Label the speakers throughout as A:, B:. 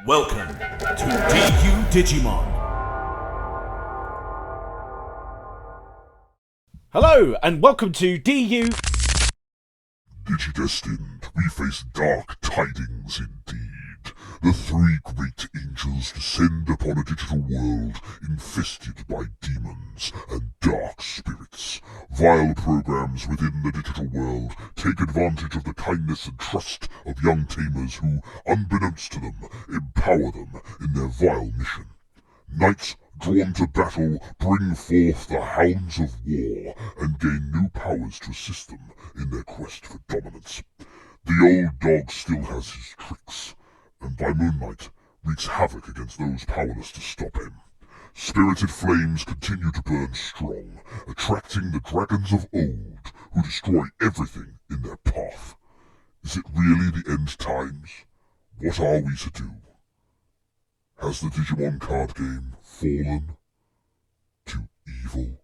A: Welcome to DU Digimon. Hello, and welcome to DU...
B: Digidestined, we face dark tidings indeed. The three great angels descend upon a digital world infested by demons and dark spirits. Vile programs within the digital world take advantage of the kindness and trust of young tamers who, unbeknownst to them, empower them in their vile mission. Knights drawn to battle bring forth the hounds of war and gain new powers to assist them in their quest for dominance. The old dog still has his tricks, and by moonlight wreaks havoc against those powerless to stop him. Spirited flames continue to burn strong, attracting the dragons of old who destroy everything in their path. Is it really the end times? What are we to do? Has the Digimon card game fallen to evil?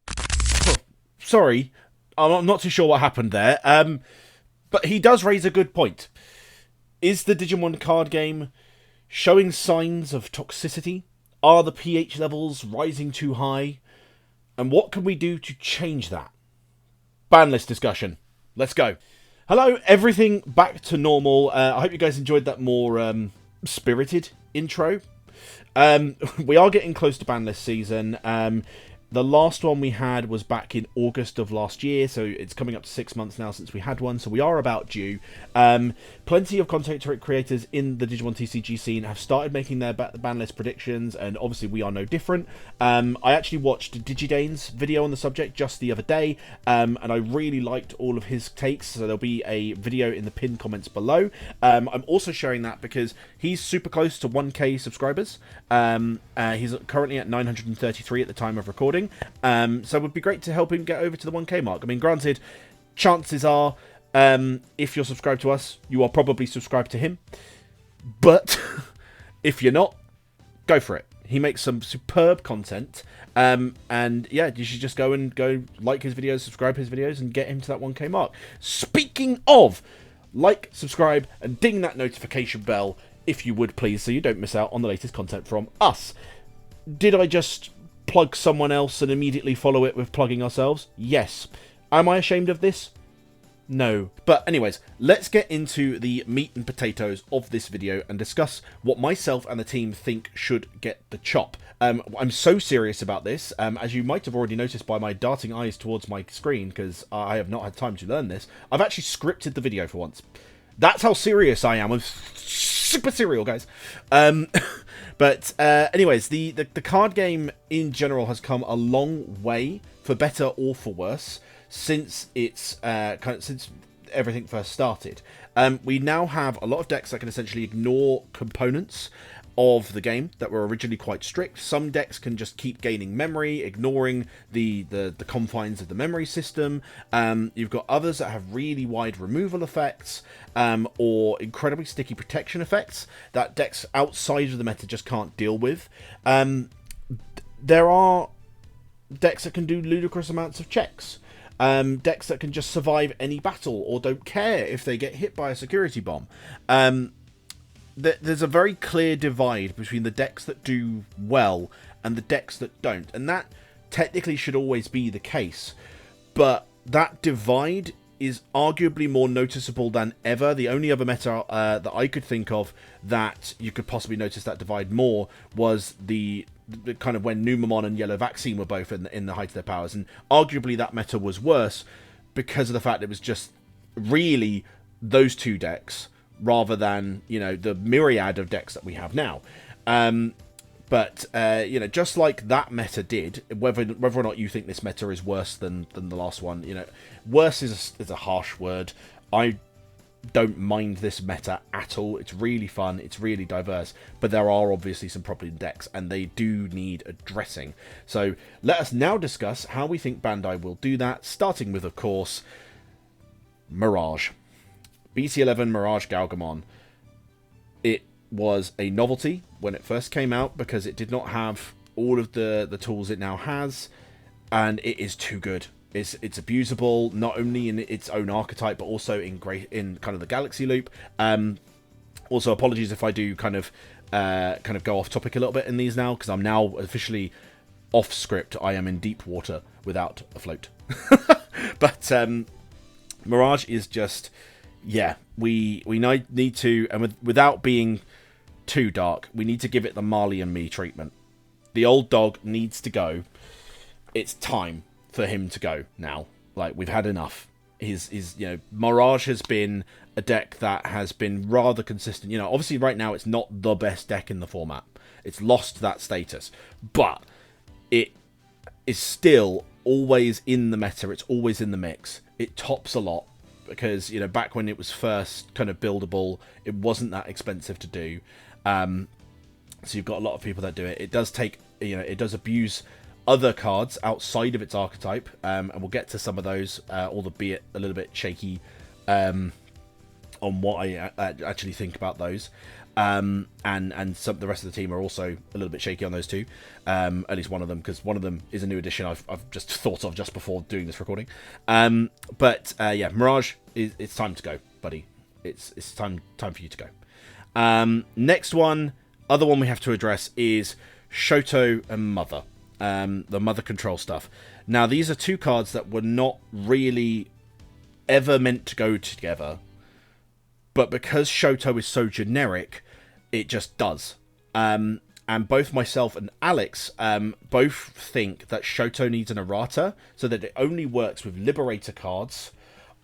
A: Sorry, I'm not too sure what happened there, but he does raise a good point. Is the Digimon card game showing signs of toxicity? Are the pH levels rising too high? And what can we do to change that? Ban list discussion. Let's go. Hello, everything back to normal. I hope you guys enjoyed that more spirited intro. We are getting close to ban list season. The last one we had was back in August of last year, so it's coming up to 6 months now since we had one, so we are about due. Plenty of content creators in the Digimon TCG scene have started making their ban list predictions, and obviously we are no different. I actually watched Digidane's video on the subject just the other day, and I really liked all of his takes, so there'll be a video in the pinned comments below. I'm also sharing that because he's super close to 1k subscribers. He's currently at 933 at the time of recording. So it would be great to help him get over to the 1k mark. I mean, granted, chances are, if you're subscribed to us, you are probably subscribed to him. But if you're not, go for it. He makes some superb content. And yeah, you should just go like his videos, subscribe his videos, and get him to that 1k mark. Speaking of, like, subscribe, and ding that notification bell if you would, please, so you don't miss out on the latest content from us. Did I just plug someone else and immediately follow it with plugging ourselves? Yes. Am I ashamed of this? No. But anyways, let's get into the meat and potatoes of this video and discuss what myself and the team think should get the chop. I'm so serious about this, as you might have already noticed by my darting eyes towards my screen, because I have not had time to learn this. I've actually scripted the video for once. That's how serious I am. I'm super serial, guys. But anyways, the card game in general has come a long way, for better or for worse, since it's since everything first started. We now have a lot of decks that can essentially ignore components of the game that were originally quite strict. Some decks can just keep gaining memory, ignoring the confines of the memory system. You've got others that have really wide removal effects, or incredibly sticky protection effects that decks outside of the meta just can't deal with. There are decks that can do ludicrous amounts of checks. Decks that can just survive any battle or don't care if they get hit by a security bomb. There's a very clear divide between the decks that do well and the decks that don't, and that technically should always be the case, but that divide is arguably more noticeable than ever. The only other meta that I could think of that you could possibly notice that divide more was the kind of when Numamon and Yellow Vaccine were both in the height of their powers, and arguably that meta was worse because of the fact it was just really those two decks rather than, you know, the myriad of decks that we have now. But you know, just like that meta did, whether or not you think this meta is worse than the last one, you know, worse is a harsh word. I don't mind this meta at all. It's really fun, it's really diverse, but there are obviously some problem decks, and they do need addressing. So let us now discuss how we think Bandai will do that, starting with, of course, Mirage. BC11 MirageGaogamon. It was a novelty when it first came out because it did not have all of the tools it now has, and it is too good. It's abusable, not only in its own archetype, but also in kind of the Galaxy loop. Also, apologies if I do kind of kind of go off topic a little bit in these now, because I'm now officially off script. I am in deep water without a float. But Mirage is just, yeah, we need to, and without being too dark, we need to give it the Marley and me treatment. The old dog needs to go. It's time for him to go now. Like, we've had enough. Mirage has been a deck that has been rather consistent. Obviously right now it's not the best deck in the format. It's lost that status. But it is still always in the meta. It's always in the mix. It tops a lot because, back when it was first kind of buildable, it wasn't that expensive to do. So you've got a lot of people that do it. It does take, it does abuse other cards outside of its archetype, and we'll get to some of those, albeit a little bit shaky on what I actually think about those. And the rest of the team are also a little bit shaky on those too. At least one of them, because one of them is a new addition I've just thought of just before doing this recording. Yeah, Mirage, it's time to go, buddy. It's time for you to go. Next one, other one we have to address is Shoto and Mother. The Mother control stuff. Now, these are two cards that were not really ever meant to go together, but because Shoto is so generic, it just does. And both myself and Alex both think that Shoto needs an errata so that it only works with Liberator cards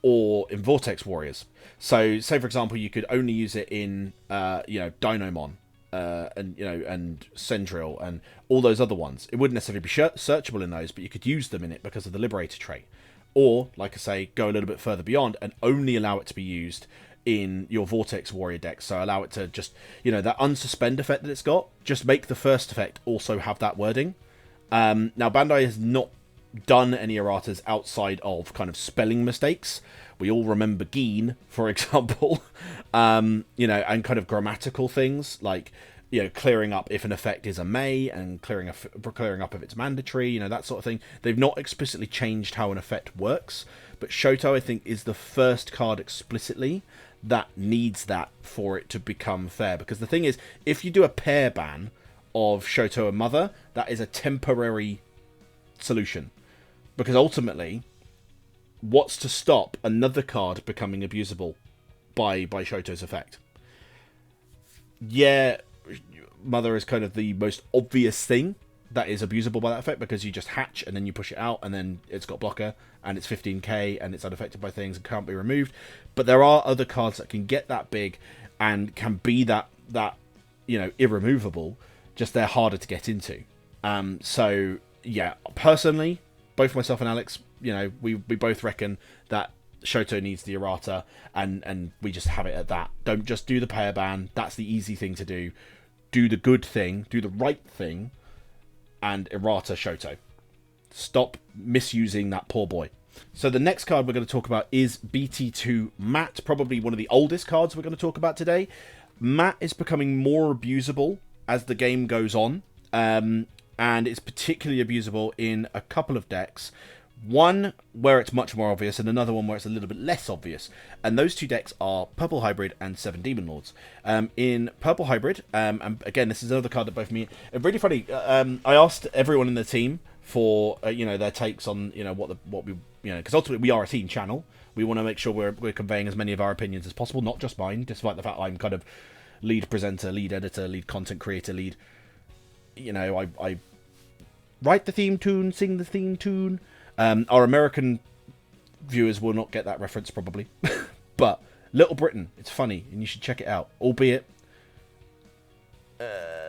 A: or in Vortex Warriors. So, say for example, you could only use it in Dynamon. And Sendril and all those other ones. It wouldn't necessarily be searchable in those, but you could use them in it because of the Liberator trait. Or, like I say, go a little bit further beyond and only allow it to be used in your Vortex Warrior deck. So allow it to just, that unsuspend effect that it's got, just make the first effect also have that wording. Now, Bandai has not done any erratas outside of kind of spelling mistakes. We all remember Geen, for example, and kind of grammatical things like, clearing up if an effect is a may and clearing up if it's mandatory, that sort of thing. They've not explicitly changed how an effect works, but Shoto, I think, is the first card explicitly that needs that for it to become fair. Because the thing is, if you do a pair ban of Shoto and Mother, that is a temporary solution. Because ultimately, what's to stop another card becoming abusable by Shoto's effect? Yeah, Mother is kind of the most obvious thing that is abusable by that effect, because you just hatch and then you push it out and then it's got blocker and it's 15k and it's unaffected by things and can't be removed. But there are other cards that can get that big and can be that irremovable, just they're harder to get into. So yeah, personally, both myself and Alex, we both reckon that Shoto needs the errata, and we just have it at that. Don't just do the pair ban. That's the easy thing to do. Do the good thing, do the right thing, and errata Shoto. Stop misusing that poor boy. So the next card we're going to talk about is BT2 Matt, probably one of the oldest cards we're going to talk about today. Matt is becoming more abusable as the game goes on, and it's particularly abusable in a couple of decks. One where it's much more obvious, and another one where it's a little bit less obvious. And those two decks are Purple Hybrid and Seven Demon Lords. In Purple Hybrid, and again, this is another card that both me... Really funny, I asked everyone in the team for, their takes on, what we... because ultimately we are a team channel. We want to make sure we're conveying as many of our opinions as possible, not just mine, despite the fact I'm kind of lead presenter, lead editor, lead content creator, lead... I write the theme tune, sing the theme tune... Our American viewers will not get that reference probably, but Little Britain, it's funny and you should check it out, albeit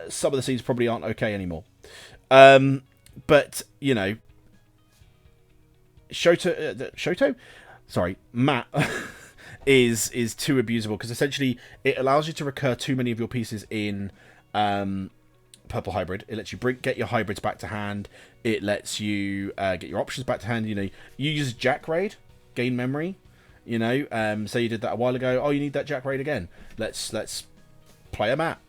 A: some of the scenes probably aren't okay anymore. But Shoto, sorry, Matt is too abusable, because essentially it allows you to recur too many of your pieces in Purple Hybrid. It lets you get your hybrids back to hand. It lets you get your options back to hand. You use Jack Raid, gain memory. Say you did that a while ago. Oh, you need that Jack Raid again. Let's play a map.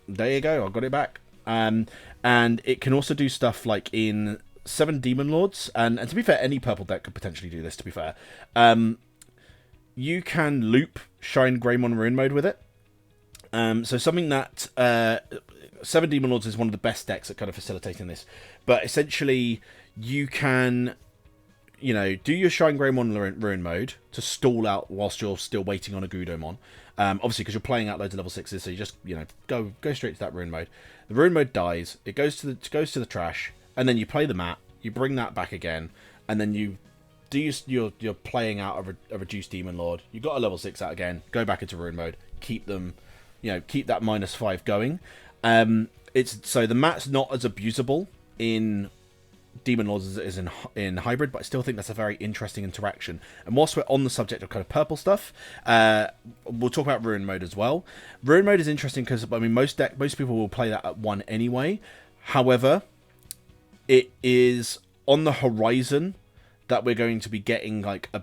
A: There you go. I got it back. And it can also do stuff like in Seven Demon Lords. And to be fair, any purple deck could potentially do this. To be fair, you can loop Shine Greymon Ruin Mode with it. So something that Seven Demon Lords is one of the best decks at kind of facilitating this. But essentially, you can, do your Shine Greymon Ruin mode to stall out whilst you're still waiting on a Gudomon. Obviously, because you're playing out loads of level 6s, so you just, go straight to that Ruin mode. The Ruin mode dies, it goes to the trash, and then you play the mat, you bring that back again, and then you do you're playing out a reduced Demon Lord. You got a level 6 out again, go back into Ruin mode, keep them, keep that -5 going. So the mat's not as abusable in Demon Lords as it is in Hybrid, but I still think that's a very interesting interaction. And whilst we're on the subject of kind of purple stuff, we'll talk about Ruin Mode as well. Ruin Mode is interesting because, most people will play that at 1 anyway. However, it is on the horizon that we're going to be getting like a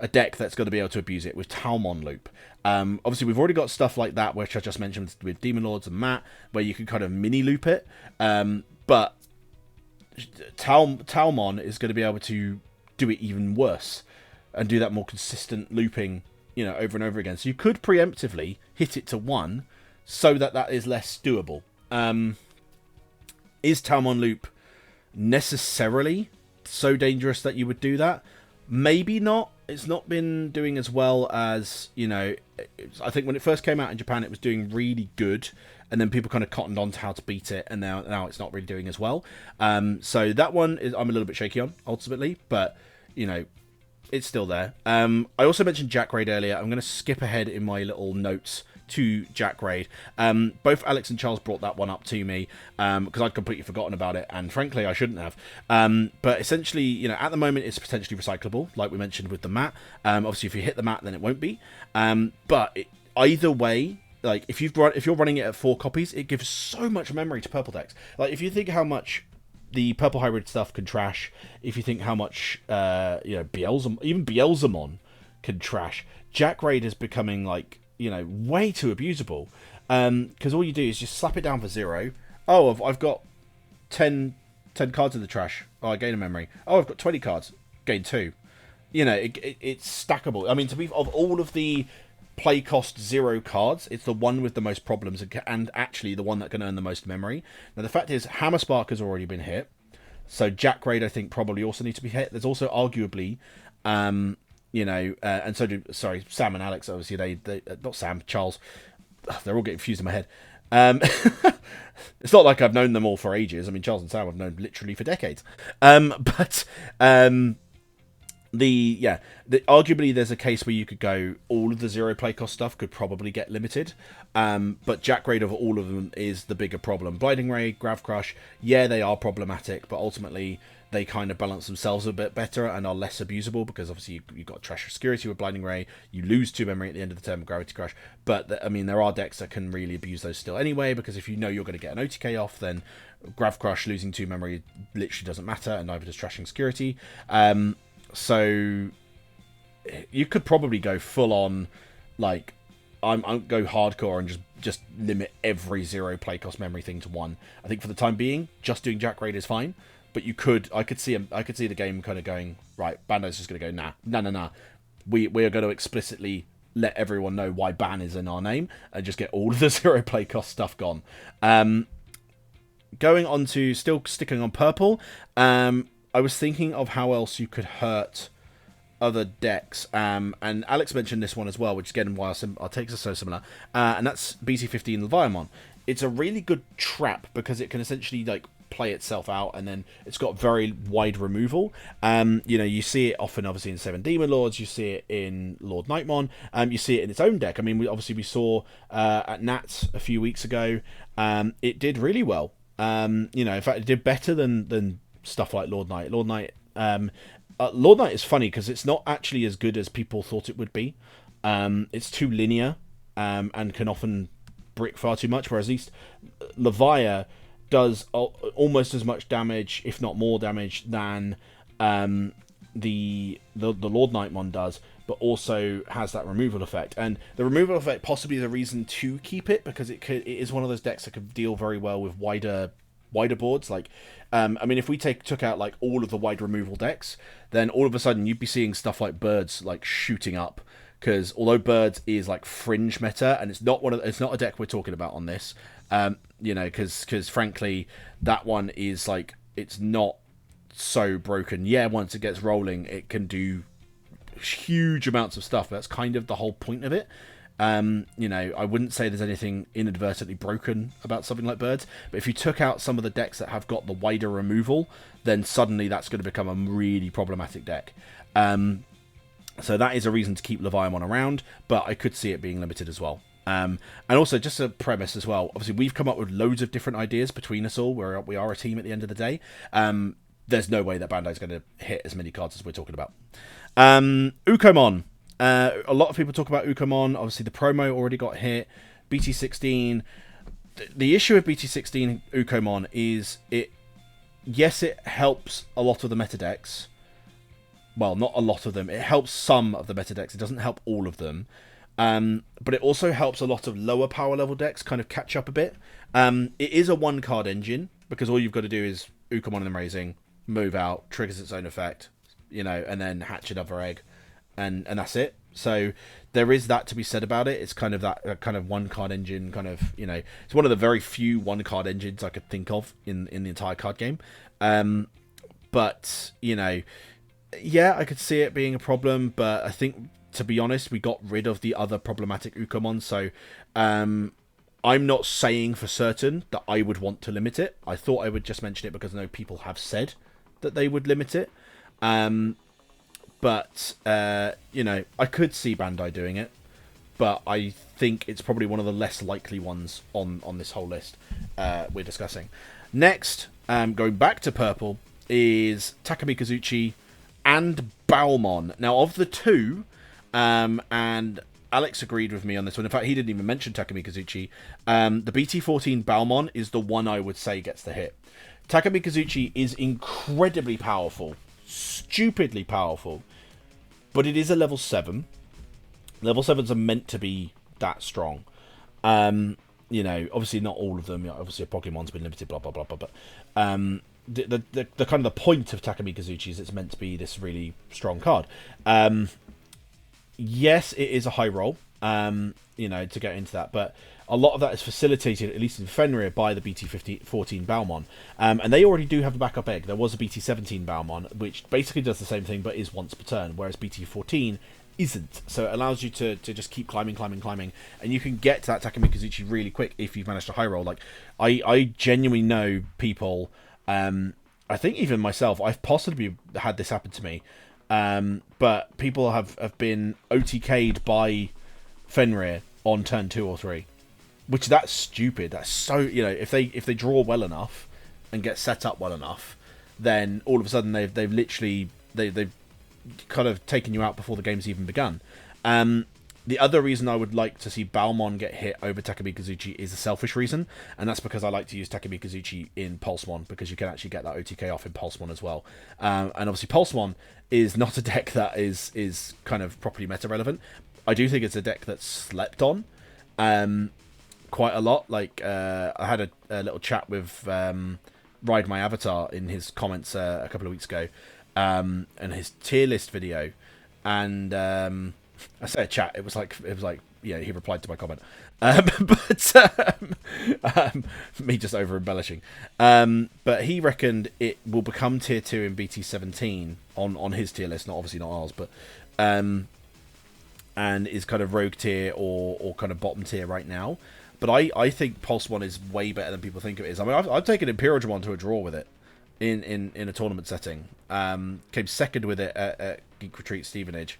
A: deck that's going to be able to abuse it with Talmon Loop. Obviously, we've already got stuff like that, which I just mentioned with Demon Lords and Matt, where you can kind of mini loop it. But Talmon is going to be able to do it even worse and do that more consistent looping, over and over again. So you could preemptively hit it to 1 so that is less doable. Is Talmon Loop necessarily so dangerous that you would do that? Maybe not. It's not been doing as well as, I think when it first came out in Japan, it was doing really good, and then people kind of cottoned on to how to beat it, and now it's not really doing as well. So that one I'm a little bit shaky on, ultimately, but, it's still there. I also mentioned Jack Raid earlier. I'm going to skip ahead in my little notes to Jack Raid. Both Alex and Charles brought that one up to me because I'd completely forgotten about it, and frankly I shouldn't have. But essentially, at the moment it's potentially recyclable, like we mentioned with the mat. Obviously if you hit the mat then it won't be. Either way, like if you're running it at 4 copies, it gives so much memory to purple decks. Like if you think how much the purple hybrid stuff can trash, if you think how much even Beelzemon can trash, Jack Raid is becoming like way too abusable, because all you do is just slap it down for 0. Oh, I've got 10 cards in the trash. Oh, I gain a memory. Oh, I've got 20 cards. Gain 2. It's stackable. Of all of the play cost 0 cards, it's the one with the most problems and actually the one that can earn the most memory. Now the fact is, Hammer Spark has already been hit, so Jack Raid I think probably also needs to be hit. There's also arguably and so do, Sam and Alex, obviously, they not Sam, Charles, they're all getting fused in my head. It's not like I've known them all for ages. Charles and Sam I've known literally for decades. Arguably there's a case where you could go, all of the 0 play cost stuff could probably get limited, but Jack Raid of all of them is the bigger problem. Blinding Ray, Grav Crush, they are problematic, but ultimately they kind of balance themselves a bit better and are less abusable, because obviously you've got Trash Obscurity with Blinding Ray, you lose 2 memory at the end of the turn with Gravity Crush, but there are decks that can really abuse those still anyway, because if you're going to get an OTK off, then Grav Crush losing 2 memory literally doesn't matter, and neither does Trash Obscurity. So you could probably go full on, like, I'm go hardcore and just limit every 0 play cost memory thing to 1. I think for the time being, just doing Jack Raid is fine. But I could see the game kind of going, right, Bandai's just going to go, nah. We are going to explicitly let everyone know why ban is in our name and just get all of the 0 play cost stuff gone. Going on to, still sticking on purple, I was thinking of how else you could hurt other decks, and Alex mentioned this one as well, which again, why our takes are so similar, and that's BC15 Leviamon. It's a really good trap because it can essentially like play itself out, and then it's got very wide removal. You see it often obviously in 7 Demon Lords, you see it in Lord Nightmon, you see it in its own deck. We saw at Nats a few weeks ago, it did really well. In fact, it did better than stuff like Lord Knight. Lord Knight is funny because it's not actually as good as people thought it would be. It's too linear, and can often brick far too much, whereas at least Levia does almost as much damage, if not more damage, than the Lord Nightmon does, but also has that removal effect. And the removal effect possibly is a reason to keep it, because it is one of those decks that could deal very well with wider boards. Like, if we took out like all of the wide removal decks, then all of a sudden you'd be seeing stuff like birds like shooting up because although Birds is like fringe meta, and it's not a deck we're talking about on this, because frankly that one is like, it's not so broken. Yeah, once it gets rolling, it can do huge amounts of stuff. But that's kind of the whole point of it. I wouldn't say there's anything inadvertently broken about something like Birds, but if you took out some of the decks that have got the wider removal, then suddenly that's going to become a really problematic deck. So that is a reason to keep Leviamon around, but I could see it being limited as well. And also, just a premise as well, obviously we've come up with loads of different ideas between us all. We are a team at the end of the day. There's no way that Bandai's going to hit as many cards as we're talking about. Ukkomon. A lot of people talk about Ukkomon. Obviously, the promo already got hit. BT16. The issue with BT16 Ukkomon is it helps a lot of the meta decks. Well, not a lot of them. It helps some of the meta decks. It doesn't help all of them. But it also helps a lot of lower power level decks kind of catch up a bit. It is a one card engine, because all you've got to do is Ukkomon and Raising, move out, triggers its own effect, and then hatch another egg. And that's it. So there is that to be said about it. It's kind of that kind of one card engine, kind of, it's one of the very few one card engines I could think of in the entire card game. But yeah, I could see it being a problem, but I think, to be honest, we got rid of the other problematic Ukkomon, so I'm not saying for certain that I would want to limit it. I thought I would just mention it because I know people have said that they would limit it. But, I could see Bandai doing it, but I think it's probably one of the less likely ones on this whole list we're discussing. Next, going back to purple, is Takemikazuchi and Balmon. Now, of the two, and Alex agreed with me on this one. In fact, he didn't even mention Takemikazuchi. The BT14 Balmon is the one I would say gets the hit. Takemikazuchi is incredibly powerful. Stupidly powerful. But it is a level 7. Level 7s are meant to be that strong. Obviously not all of them. Obviously a Pokemon's been limited, blah, blah, blah, blah. But the kind of the point of Takemikazuchi is it's meant to be this really strong card. Yes, it is a high roll, to get into that, but a lot of that is facilitated, at least in Fenrir, by the BT14 Balmon. And they already do have the backup egg. There was a BT17 Balmon, which basically does the same thing, but is once per turn, whereas BT14 isn't. So it allows you to just keep climbing, and you can get to that Takemikazuchi really quick if you've managed to high roll. Like, I genuinely know people, I think even myself, I've possibly had this happen to me, but people have been OTK'd by Fenrir on turn 2 or 3. Which, that's stupid. That's so, if they draw well enough and get set up well enough, then all of a sudden they've literally kind of taken you out before the game's even begun. The other reason I would like to see Balmon get hit over Takemikazuchi is a selfish reason, and that's because I like to use Takemikazuchi in Pulsemon, because you can actually get that OTK off in Pulsemon as well. And obviously Pulsemon is not a deck that is kind of properly meta relevant. I do think it's a deck that's slept on quite a lot. Like, I had a little chat with Ride My Avatar in his comments a couple of weeks ago, and his tier list video, and I say a chat. It was like he replied to my comment, but me just over embellishing. But he reckoned it will become tier 2 in BT17 on his tier list, obviously not ours, but and is kind of rogue tier or kind of bottom tier right now. But I think Pulsemon is way better than people think it is. I mean, I've taken Imperialdramon to a draw with it in a tournament setting. Came second with it at Geek Retreat Stevenage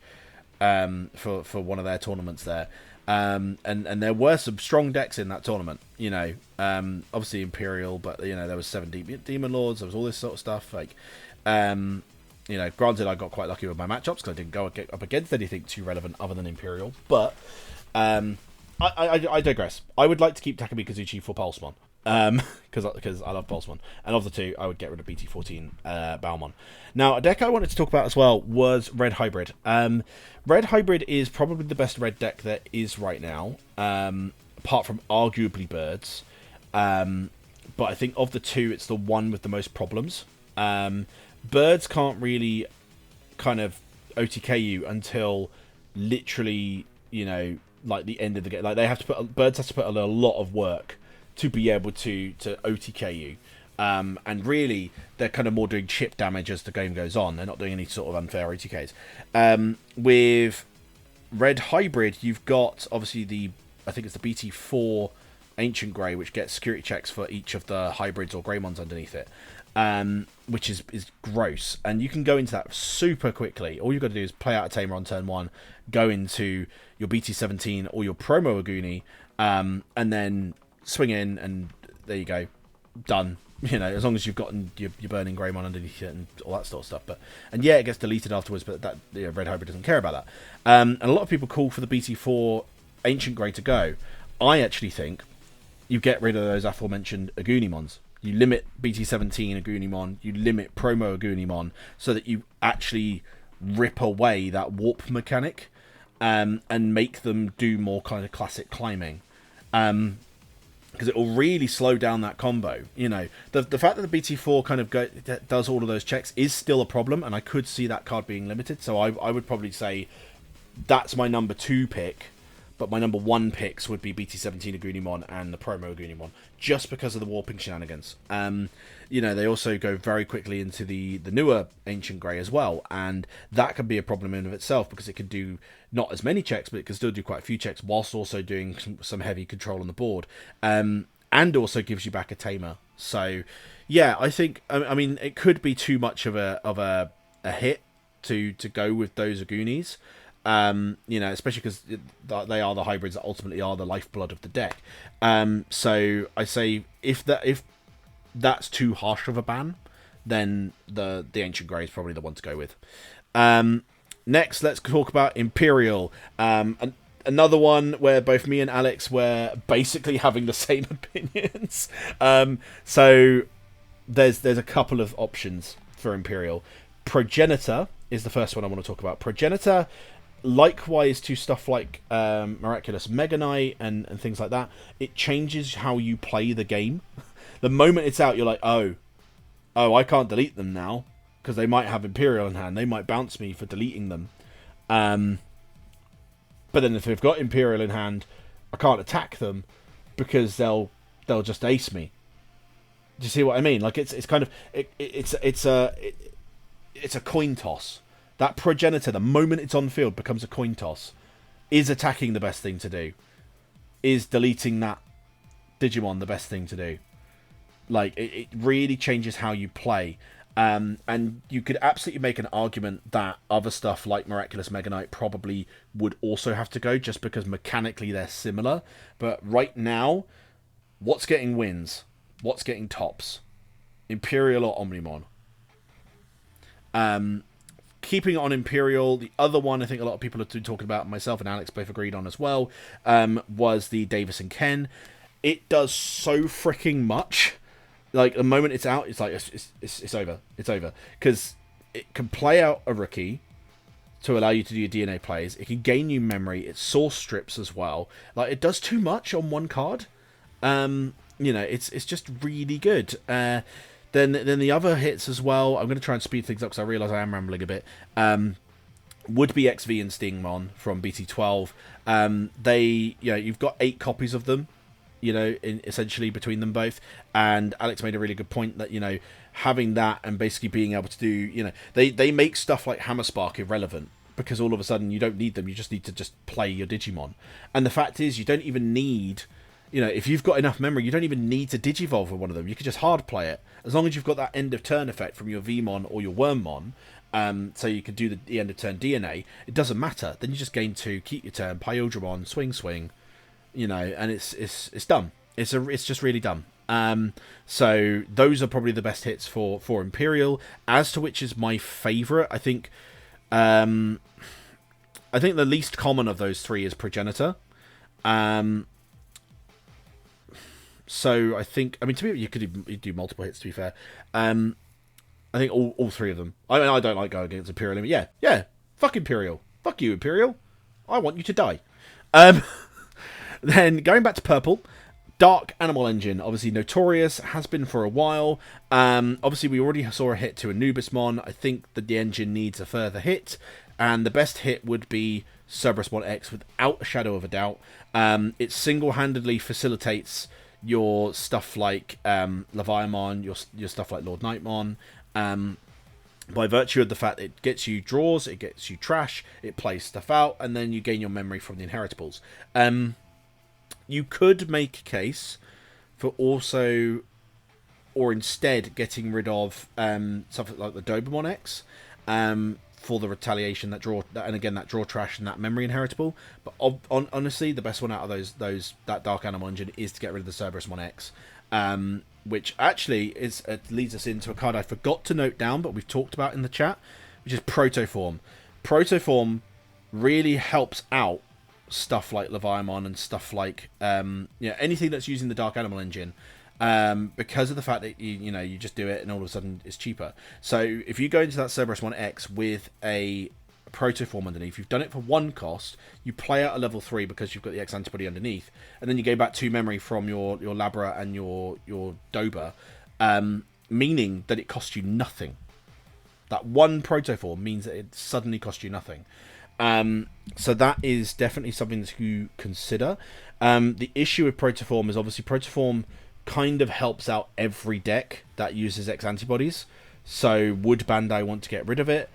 A: for one of their tournaments there. And there were some strong decks in that tournament. Obviously Imperial, but there was 7 Demon Lords. There was all this sort of stuff. Like, granted, I got quite lucky with my matchups because I didn't go up against anything too relevant other than Imperial. But I digress. I would like to keep Takemikazuchi for Pulsemon, because I love Pulsemon, and of the two, I would get rid of BT14 Balmon. Now, a deck I wanted to talk about as well was Red Hybrid. Red Hybrid is probably the best red deck there is right now, apart from arguably Birds. But I think of the two, it's the one with the most problems. Birds can't really kind of OTK you until literally, like the end of the game. Like they have to birds have to put a lot of work to be able to OTK you. And really, they're kind of more doing chip damage as the game goes on. They're not doing any sort of unfair OTKs. With Red Hybrid, you've got obviously I think it's the BT4 Ancient Grey, which gets security checks for each of the hybrids or Greymons underneath it, which is gross. And you can go into that super quickly. All you've got to do is play out a Tamer on turn 1, go into your BT17 or your Promo Aguni, and then swing in, and there you go, done. As long as you've gotten your Burning Greymon underneath it and all that sort of stuff. And it gets deleted afterwards, but that Red Hybrid doesn't care about that. And a lot of people call for the BT4 Ancient Grey to go. I actually think you get rid of those aforementioned Agunimons. You limit BT17 Agunimon, you limit Promo Agunimon, so that you actually rip away that warp mechanic, and make them do more kind of classic climbing. Because it will really slow down that combo. The fact that the BT4 kind of does all of those checks is still a problem, and I could see that card being limited. So I would probably say that's my number 2 pick, but my number 1 picks would be BT17 Agunimon and the Promo Agunimon, just because of the warping shenanigans. They also go very quickly into the newer Ancient Grey as well, and that can be a problem in of itself, because it can do not as many checks, but it can still do quite a few checks whilst also doing some heavy control on the board, and also gives you back a Tamer. So yeah, I think it could be too much of a hit to go with those Agunis. Especially because they are the hybrids that ultimately are the lifeblood of the deck. So I say if that's too harsh of a ban, then the Ancient Grey is probably the one to go with. Next, let's talk about Imperial. Another one where both me and Alex were basically having the same opinions. So there's a couple of options for Imperial. Progenitor is the first one I want to talk about. Progenitor, likewise to stuff like Miraculous Mega Knight and things like that, it changes how you play the game. The moment it's out, you're like, oh, I can't delete them now, because they might have Imperial in hand. They might bounce me for deleting them. But then if they've got Imperial in hand, I can't attack them, because they'll just ace me. Do you see what I mean? Like it's kind of it's a coin toss. That Progenitor, the moment it's on field, becomes a coin toss. Is attacking the best thing to do? Is deleting that Digimon the best thing to do? Like, it really changes how you play. And you could absolutely make an argument that other stuff like Miraculous Mega Knight probably would also have to go, just because mechanically they're similar. But right now, what's getting wins? What's getting tops? Imperial or Omnimon? Keeping on Imperial, the other one I think a lot of people have been talking about, myself and Alex both agreed on as well, was the Davis and Ken. It does so freaking much. Like, the moment it's out, it's like, it's over. It's over. Because it can play out a rookie to allow you to do your DNA plays. It can gain you memory. It source strips as well. Like, it does too much on one card. It's just really good. Then the other hits as well, I'm going to try and speed things up because I realise I am rambling a bit, would be XV and Stingmon from BT12. You've got 8 copies of them, essentially between them both. And Alex made a really good point that, having that and basically being able to do, they make stuff like Hammer Spark irrelevant, because all of a sudden you don't need them. You just need to just play your Digimon. And the fact is, you don't even need, if you've got enough memory, you don't even need to Digivolve with one of them. You could just hard play it. As long as you've got that end of turn effect from your Vmon or your Wormmon, so you could do the end of turn DNA, it doesn't matter. Then you just gain 2, keep your turn, Imperialdramon, swing, and it's done. It's just really done. So those are probably the best hits for Imperial. As to which is my favourite, I think the least common of those 3 is Progenitor. So I think, to be, you could do multiple hits, to be fair. I think all 3 of them. I don't like going against Imperial. Yeah, fuck Imperial. Fuck you, Imperial. I want you to die. Then going back to purple, Dark Animal Engine, obviously notorious, has been for a while. Obviously we already saw a hit to Anubismon. I think that the engine needs a further hit, and the best hit would be Cerberus-mon X without a shadow of a doubt. It single-handedly facilitates your stuff like Leviamon, your stuff like Lord Nightmon, by virtue of the fact that it gets you draws, it gets you trash, it plays stuff out, and then you gain your memory from the inheritables. You could make a case for also, or instead, getting rid of something like the Dobemon X for the retaliation, that draw, and again that draw trash and that memory inheritable. But honestly, the best one out of those that Dark Animal Engine is to get rid of the Cerberus-mon X. Which actually leads us into a card I forgot to note down, but we've talked about in the chat, which is Protoform. Protoform really helps out stuff like Leviamon and stuff like anything that's using the Dark Animal Engine, because of the fact that you just do it and all of a sudden it's cheaper. So if you go into that Cerberus-mon X with a Protoform underneath, you've done it for 1 cost, you play out a level 3 because you've got the X antibody underneath, and then you gain back 2 memory from your Labra and your Doba, meaning that it costs you nothing. That 1 Protoform means that it suddenly costs you nothing. So that is definitely something to consider. The issue with Protoform is obviously Protoform kind of helps out every deck that uses X antibodies. So would Bandai want to get rid of it?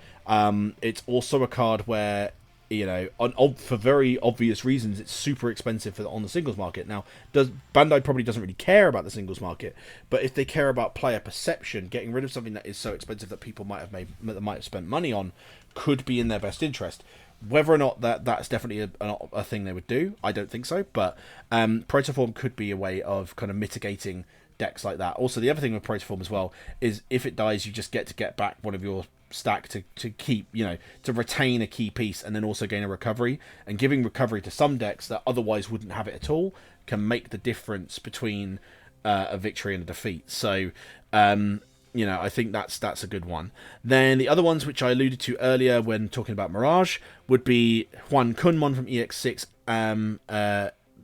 A: It's also a card where, for very obvious reasons, it's super expensive on the singles market. Now, Bandai probably doesn't really care about the singles market, but if they care about player perception, getting rid of something that is so expensive that people might have spent money on could be in their best interest. Whether or not that's definitely a thing they would do, I don't think so. But Protoform could be a way of kind of mitigating decks like that. Also, the other thing with Protoform as well is if it dies, you just get back one of your stack to keep, to retain a key piece and then also gain a recovery. And giving recovery to some decks that otherwise wouldn't have it at all can make the difference between a victory and a defeat. So, I think that's a good one. Then the other ones which I alluded to earlier when talking about Mirage would be Ukkomon from EX6.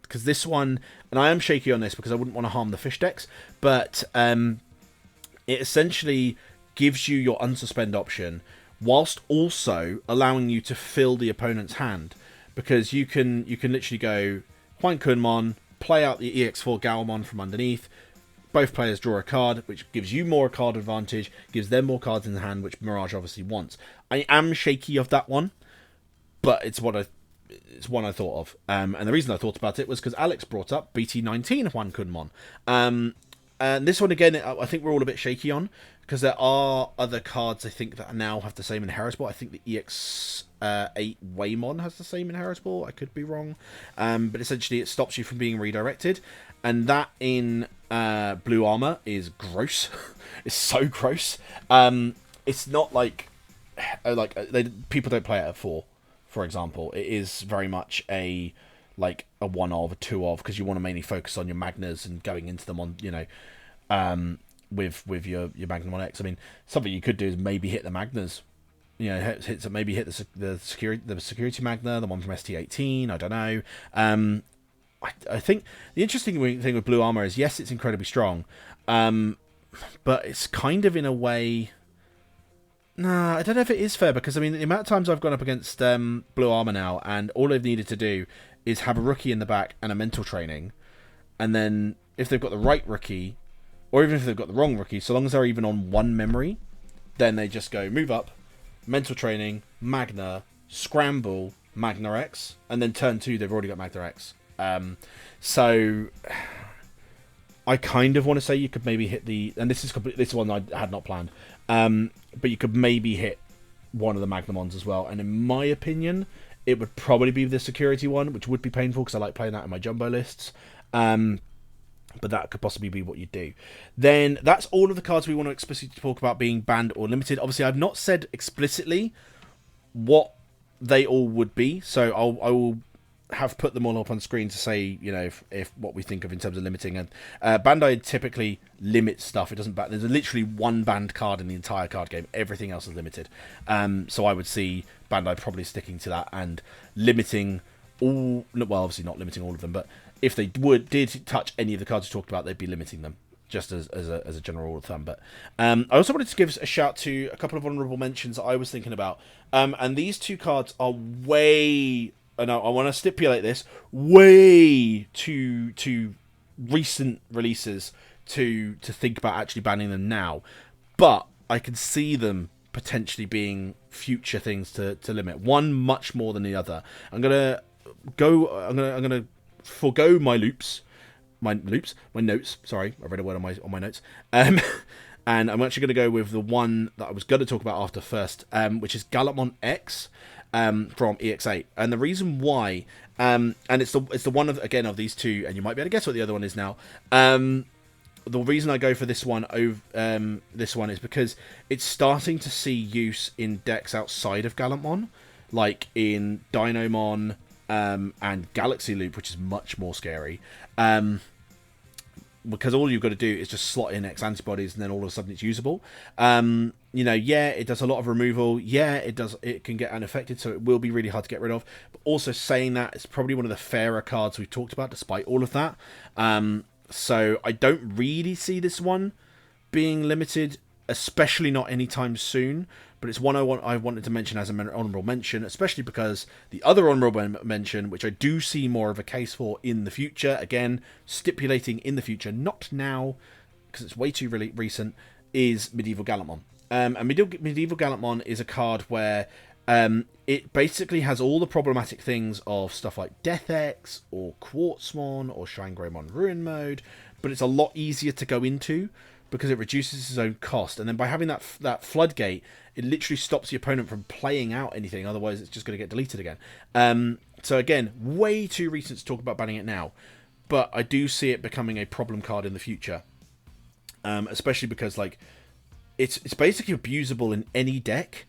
A: Because this one, and I am shaky on this because I wouldn't want to harm the fish decks, but it essentially gives you your unsuspend option whilst also allowing you to fill the opponent's hand, because you can literally go Ukkomon, play out the EX4 Gaomon from underneath. Both players draw a card, which gives you more card advantage, gives them more cards in the hand, which Mirage obviously wants. I am shaky of that one, but it's one I thought of. And the reason I thought about it was because Alex brought up BT19 of Ukkomon. And this one, again, I think we're all a bit shaky on, because there are other cards, I think, that now have the same inheritable. I think the EX8 Waymon has the same inheritable. I could be wrong. But essentially, it stops you from being redirected. And that in blue armor is gross. It's so gross. It's not like people don't play it at 4, for example. It is very much a 1 of, a 2 of, because you want to mainly focus on your Magnas and going into them on, with your Magnamon X. I mean, something you could do is maybe hit the Magnas. Maybe hit the security Magna, the one from ST18. I don't know. I think the interesting thing with blue armor is, yes, it's incredibly strong, but it's kind of in a way. Nah, I don't know if it is fair, because I mean the amount of times I've gone up against blue armor now, and all they've needed to do is have a rookie in the back and a mental training, and then if they've got the right rookie, or even if they've got the wrong rookie, so long as they're even on 1 memory, then they just go move up, mental training, Magna, scramble, Magna X, and then turn 2 they've already got Magna X. So I kind of want to say you could maybe hit and this one I had not planned, but you could maybe hit one of the Magnamons as well, and in my opinion it would probably be the security one, which would be painful because I like playing that in my jumbo lists, but that could possibly be what you do. Then that's all of the cards we want to explicitly talk about being banned or limited. Obviously I've not said explicitly what they all would be, so I will have put them all up on screen to say, if what we think of in terms of limiting. And Bandai typically limits stuff. It doesn't ban. There's literally 1 banned card in the entire card game. Everything else is limited. So I would see Bandai probably sticking to that and limiting all. Well, obviously not limiting all of them, but if they did touch any of the cards we talked about, they'd be limiting them. just as a general rule of thumb. But I also wanted to give a shout to a couple of honourable mentions that I was thinking about. And these two cards are way, and I want to stipulate this, way too recent releases to think about actually banning them now. But I can see them potentially being future things to limit. One much more than the other. I'm gonna forego my notes. Sorry, I read a word on my notes. And I'm actually going to go with the one that I was going to talk about after first, which is Galopmon X from EX8. And the reason why, and it's the one of these two, and you might be able to guess what the other one is now. The reason I go for this one is because it's starting to see use in decks outside of Galopmon, like in Dinomon and Galaxy Loop, which is much more scary. Because all you've got to do is just slot in X antibodies, and then all of a sudden it's usable. It does a lot of removal. Yeah, it can get unaffected, so it will be really hard to get rid of. But also saying that, it's probably one of the fairer cards we've talked about, despite all of that. So I don't really see this one being limited, especially not anytime soon. But it's one I wanted to mention as an honourable mention, especially because the other honourable mention, which I do see more of a case for in the future, again, stipulating in the future, not now, because it's way too really recent, is Medieval Galopmon. And Medieval Galopmon is a card where it basically has all the problematic things of stuff like Death X, or Quartzmon, or Shine Greymon Ruin Mode, but it's a lot easier to go into, because it reduces its own cost. And then by having that floodgate, it literally stops the opponent from playing out anything, otherwise it's just going to get deleted again. So again, way too recent to talk about banning it now, but I do see it becoming a problem card in the future. Especially because it's basically abusable in any deck,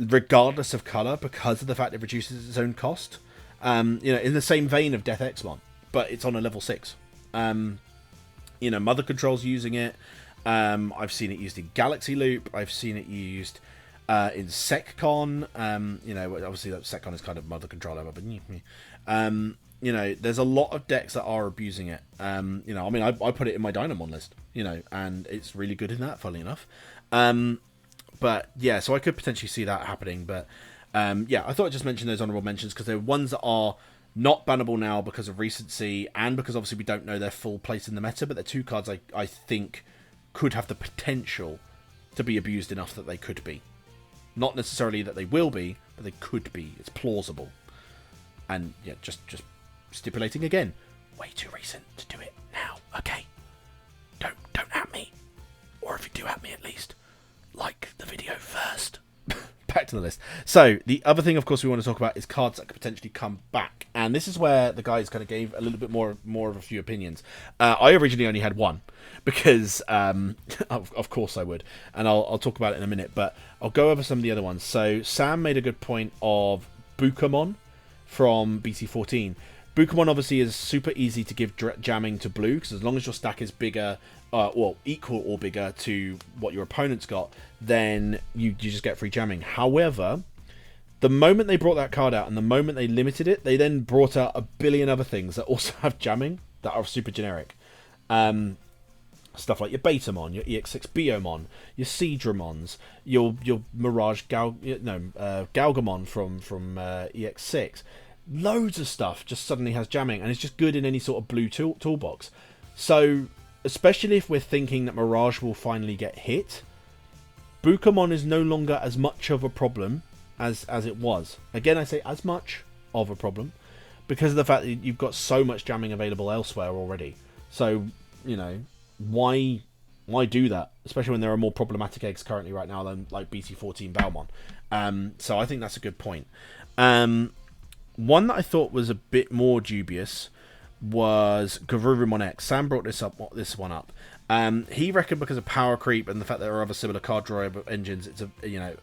A: regardless of colour, because of the fact it reduces its own cost. In the same vein of Death Exmon, but it's on a level 6. Mother Control's using it. I've seen it used in Galaxy Loop. I've seen it used in SecCon. Obviously that SecCon is kind of Mother Control over, but there's a lot of decks that are abusing it. I put it in my Dinomon list, and it's really good in that, funnily enough. But yeah, so I could potentially see that happening. But I thought I'd just mention those honourable mentions because they're ones that are not bannable now because of recency, and because obviously we don't know their full place in the meta, but they're two cards I think could have the potential to be abused enough that they could be. Not necessarily that they will be, but they could be. It's plausible. And yeah, just stipulating again, way too recent to do it now. Okay. Don't at me. Or if you do at me, at least like the video first. Back to the list. So the other thing, of course, we want to talk about is cards that could potentially come back, and this is where the guys kind of gave a little bit more of a few opinions. I originally only had one because, of course, I would, and I'll talk about it in a minute. But I'll go over some of the other ones. So Sam made a good point of Ukkomon from BT14. Ukkomon obviously is super easy to give jamming to blue, because as long as your stack is bigger, equal or bigger to what your opponent's got, then you just get free jamming. However, the moment they brought that card out and the moment they limited it, they then brought out a billion other things that also have jamming that are super generic. Stuff like your Betamon, your EX6 Biomon, your Seadramons, your Gaogamon from EX6. Loads of stuff just suddenly has jamming, and it's just good in any sort of blue toolbox. So, especially if we're thinking that Mirage will finally get hit, Ukkomon is no longer as much of a problem as it was. Again, I say as much of a problem, because of the fact that you've got so much jamming available elsewhere already. So, why do that? Especially when there are more problematic eggs currently right now than like BT14 Valmon. So I think that's a good point. One that I thought was a bit more dubious was Garurumon X. Sam brought this one up. He reckoned because of power creep and the fact that there are other similar card draw engines, it's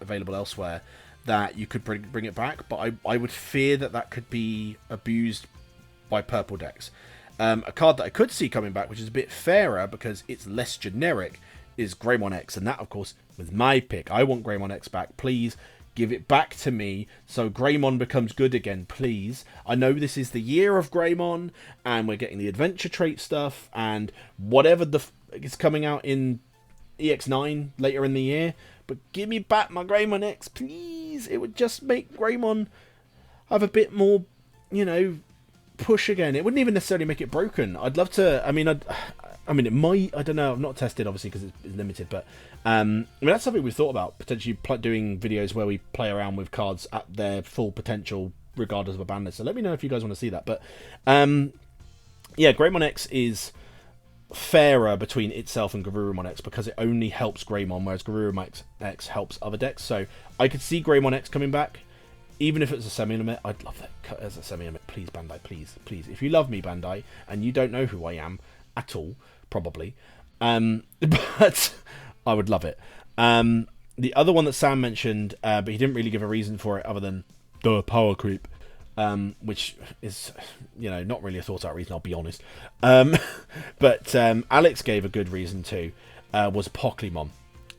A: available elsewhere, that you could bring it back. But I would fear that could be abused by purple decks. A card that I could see coming back, which is a bit fairer because it's less generic, is Greymon X, and that, of course, was my pick. I want Greymon X back. Please give it back to me so Greymon becomes good again, please. I know this is the year of Greymon, and we're getting the adventure trait stuff, and whatever the It's coming out in EX9 later in the year. But give me back my Greymon X, please. It would just make Greymon have a bit more, push again. It wouldn't even necessarily make it broken. I'd love to. I mean, it might. I don't know. I've not tested, obviously, because it's limited. But that's something we've thought about, potentially doing videos where we play around with cards at their full potential, regardless of a ban list. So let me know if you guys want to see that. But Greymon X is fairer between itself and Garurumon X because it only helps Greymon, whereas Garurumon X helps other decks. So I could see Greymon X coming back. Even if it's a semi-limit, I'd love that as a semi-limit. Please, Bandai, please, please. If you love me, Bandai, and you don't know who I am at all, probably, but I would love it. The other one that Sam mentioned, but he didn't really give a reason for it other than the power creep, which is, not really a thought-out reason, I'll be honest. But Alex gave a good reason too, was Pokemon.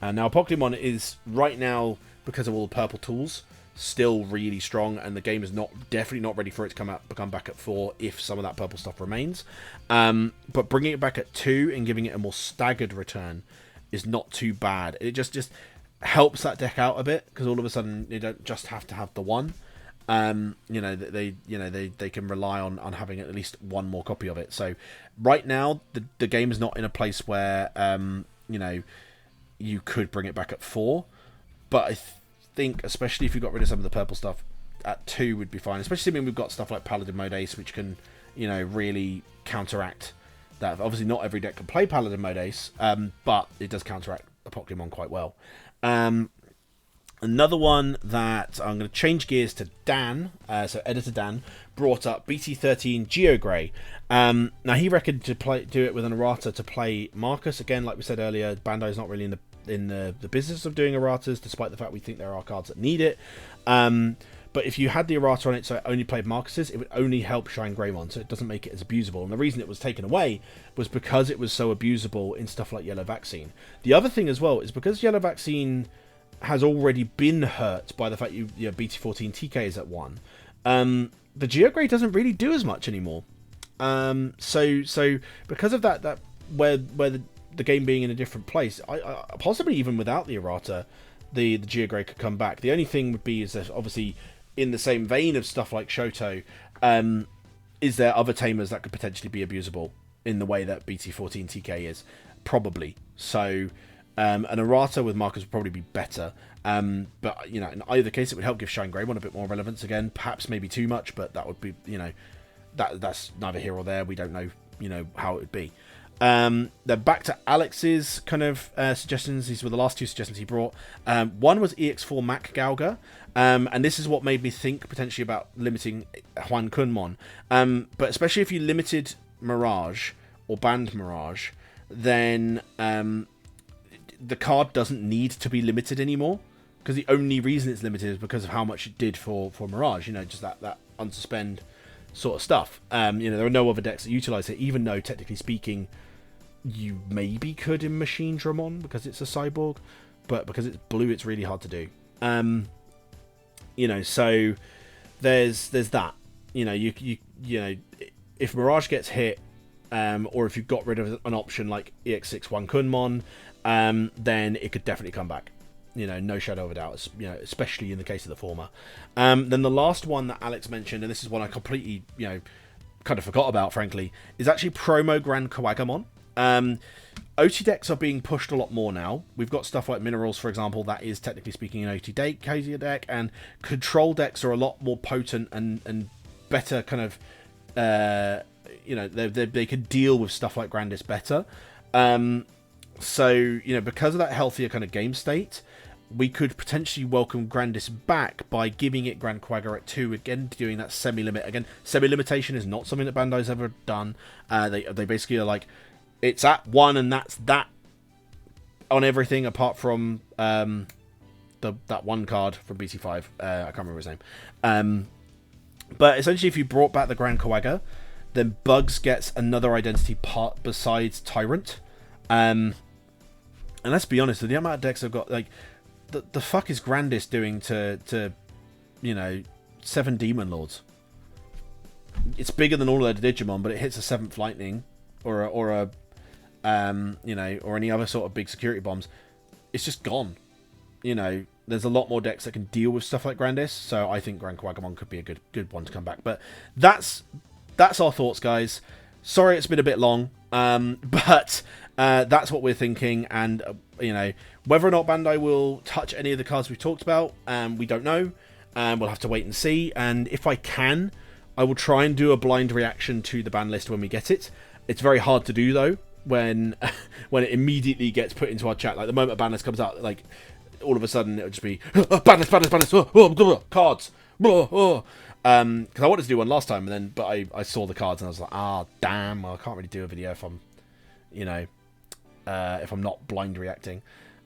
A: Now, Pokemon is, right now, because of all the purple tools, still really strong, and the game is definitely not ready for it to come back at 4 if some of that purple stuff remains. But bringing it back at 2 and giving it a more staggered return is not too bad. It just helps that deck out a bit, because all of a sudden you don't just have to have the one. They can rely on having at least one more copy of it. So right now the game is not in a place where you could bring it back at 4, but I think, especially if you got rid of some of the purple stuff, at 2 would be fine. Especially when we've got stuff like Paladin Mode Ace, which can, really counteract that. Obviously, not every deck can play Paladin Mode Ace, but it does counteract a Pokemon quite well. Another one that I'm going to change gears to Dan, so Editor Dan, brought up BT13 Geogray. Now, he reckoned to do it with an errata to play Marcus. Again, like we said earlier, Bandai's not really in the business of doing erratas, despite the fact we think there are cards that need it. But if you had the errata on it, so it only played Marcuses, it would only help Shine Greymon, so it doesn't make it as abusable. And the reason it was taken away was because it was so abusable in stuff like Yellow Vaccine. The other thing as well is because Yellow Vaccine has already been hurt by the fact BT14 TK is at 1. The Geogray doesn't really do as much anymore. So because of that where the game being in a different place, I possibly even without the errata, the Geogray could come back. The only thing would be is that obviously in the same vein of stuff like Shoto, is there other tamers that could potentially be abusable in the way that BT14 TK is? Probably. So an errata with Marcus would probably be better. But in either case, it would help give Shine Greymon a bit more relevance again. Perhaps maybe too much, but that would be that's neither here or there. We don't know how it would be. Then back to Alex's kind of suggestions. These were the last 2 suggestions he brought. One was EX4 MirageGaogamon, and this is what made me think potentially about limiting Ukkomon. But especially if you limited Mirage or banned Mirage, then the card doesn't need to be limited anymore, because the only reason it's limited is because of how much it did for Mirage. Just that unsuspend sort of stuff. There are no other decks that utilize it, even though technically speaking you maybe could in MirageGaogamon because it's a cyborg, but because it's blue it's really hard to do. So there's that. If Mirage gets hit, or if you got rid of an option like EX6 Ukkomon, then it could definitely come back. No shadow of a doubt, especially in the case of the former. Then the last one that Alex mentioned, and this is one I completely, kind of forgot about, frankly, is actually Promo Grand Kawagamon. OT decks are being pushed a lot more now. We've got stuff like Minerals, for example, that is technically speaking an OT deck, and control decks are a lot more potent and better kind of, they can deal with stuff like Grandis better. So, because of that healthier kind of game state, we could potentially welcome Grandis back by giving it Grand Quagga at 2, again doing that semi-limit. Again, semi-limitation is not something that Bandai's ever done. They basically are like, it's at 1 and that's that on everything apart from that one card from BT5. I can't remember his name. But essentially, if you brought back the Grand Quagga, then Bugs gets another identity part besides Tyrant. And let's be honest, with the amount of decks I've got, like, the fuck is Grandis doing to 7 Demon Lords? It's bigger than all of the Digimon, but it hits a 7th Lightning or a you know, or any other sort of big security bombs, it's just gone. You know, there's a lot more decks that can deal with stuff like Grandis, so I think Grand Quagamon could be a good one to come back. But that's our thoughts, guys. Sorry it's been a bit long, but that's what we're thinking, and you know, whether or not Bandai will touch any of the cards we've talked about, we don't know. We'll have to wait and see, and if I can, I will try and do a blind reaction to the ban list when we get it. It's very hard to do, though, when it immediately gets put into our chat. Like, the moment a ban list comes out, like, all of a sudden it'll just be ban list, cards. Because I wanted to do one last time, but I saw the cards and I was like, damn, well, I can't really do a video if I'm, you know, if I'm not blind reacting.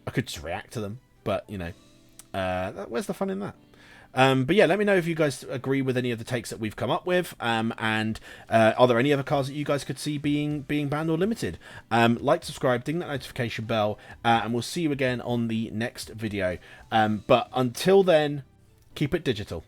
A: I could just react to them, but you know, where's the fun in that? But yeah, let me know if you guys agree with any of the takes that we've come up with, and are there any other cards that you guys could see being banned or limited? Like, subscribe, ding that notification bell, and we'll see you again on the next video. But until then, keep it digital.